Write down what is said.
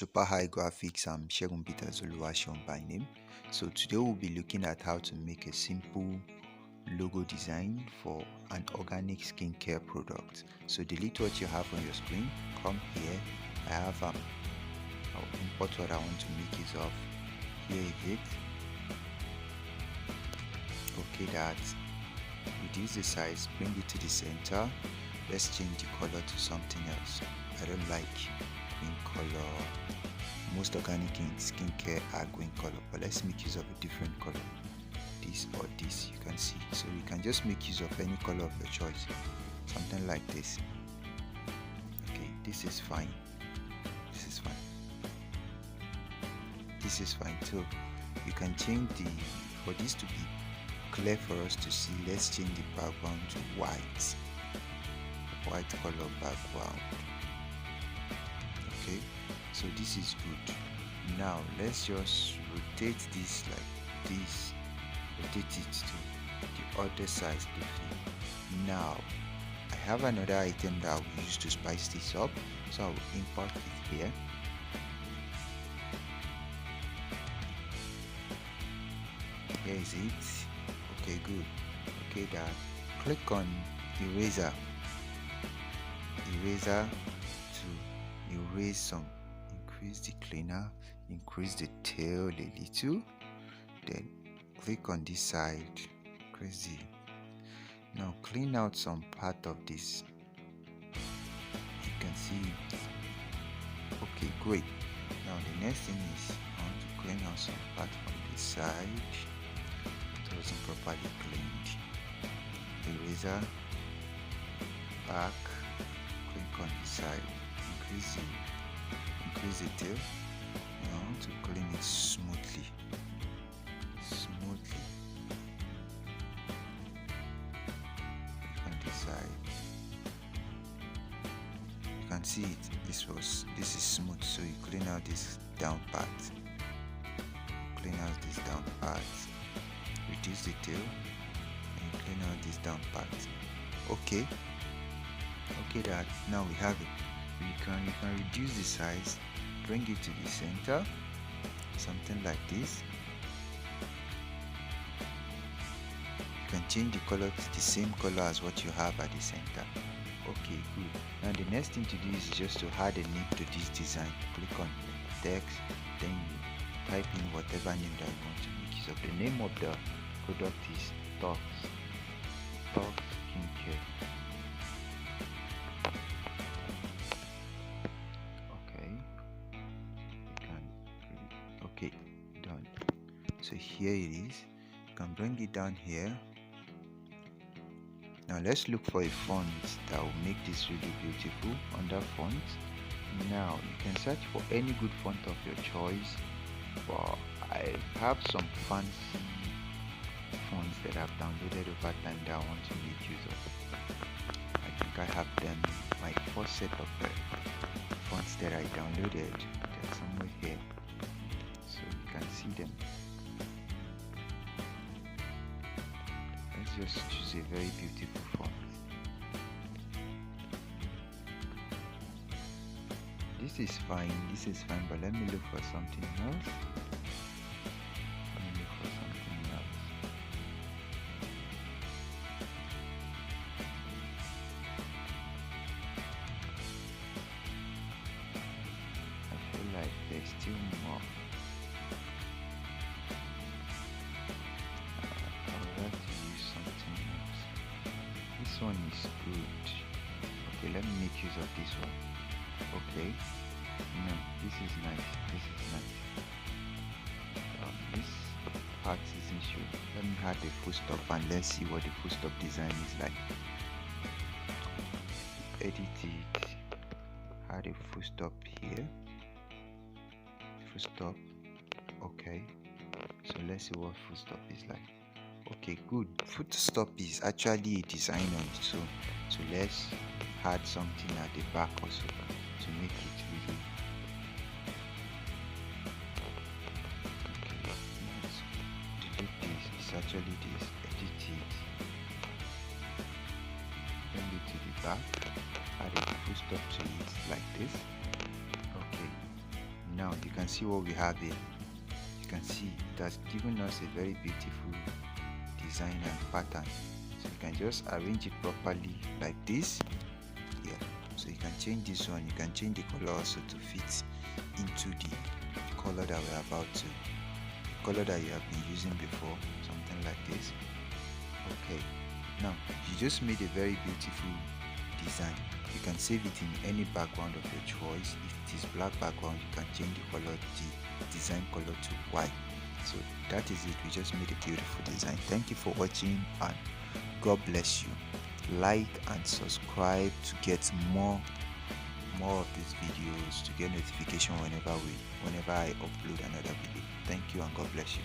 Super High Graphics. I'm Shegun Peter Zoluwashon by name. So today we'll be looking at how to make a simple logo design for an organic skincare product. So delete what you have on your screen, come here. I have I'll import what I want to make use of. Here is it. Okay, that. Reduce the size, bring it to the center. Let's change the color to something else. I don't like green color. Most organic in skincare are green color, but let's make use of a different color. This or this, you can see. So you can just make use of any color of your choice. Something like this. Okay, this is fine. This is fine. This is fine too. You can change for this to be clear for us to see. Let's change the background to white. White color background. Okay, so this is good. Now let's just rotate this like this. Rotate it to the other side briefly. Now I have another item that I will use to spice this up, so I will import it here. Here is it. Okay, good. Okay, that. Click on eraser to erase some. Increase the cleaner, increase the tail a little, then click on this side, crazy. Now clean out some part of this. You can see it. Okay, great. Now the next thing is I want to clean out some part from this side. It wasn't properly cleaned. Eraser, back, click on this side, increase the tail. Now I want to clean it smoothly. On this side, you can see it. This is smooth, so you clean out this down part. Clean out this down part. Reduce the tail, and you clean out this down part. Okay. That now we have it. You can reduce the size, bring it to the center, something like this. You can change the color to the same color as what you have at the center. Okay, good. Now the next thing to do is just to add a name to this design. Click on text, then you type in whatever name that you want to make use of. The name of the product is Talks Skincare. Okay, done. So here it is. You can bring it down here. Now let's look for a font that will make this really beautiful. Under font, now you can search for any good font of your choice. But I have some fancy fonts that I've downloaded over time that I want to make use of. I think I have them. My first set of fonts that I downloaded, they're somewhere here. So you can see them. Let's just choose a very beautiful font. This is fine, but let me look for something else. I feel like there's still more. This one is good. Okay, let me make use of this one. Okay, no, this is nice. This part isn't sure. Let me add the full stop and let's see what the full stop design is like. Edit it. Add a full stop here. Full stop. Okay, so let's see what full stop is like. Okay, good. Full stop is actually a design on it, so let's add something at the back also to make it really. Okay, let's delete this. It's actually this. Edit it. Bring it to the back. Add a full stop to it like this. Okay. Now you can see what we have here. You can see it has given us a very beautiful design and pattern. So you can just arrange it properly like this. Yeah, so you can change this one, you can change the color also to fit into the color that we're about to, the color that you have been using before, something like this. Okay, now you just made a very beautiful design. You can save it in any background of your choice. If it is black background, you can change the color, the design color to white. So that is it. We just made a beautiful design. Thank you for watching and God bless you. Like and subscribe to get more of these videos, to get notification whenever I upload another video. Thank you and God bless you.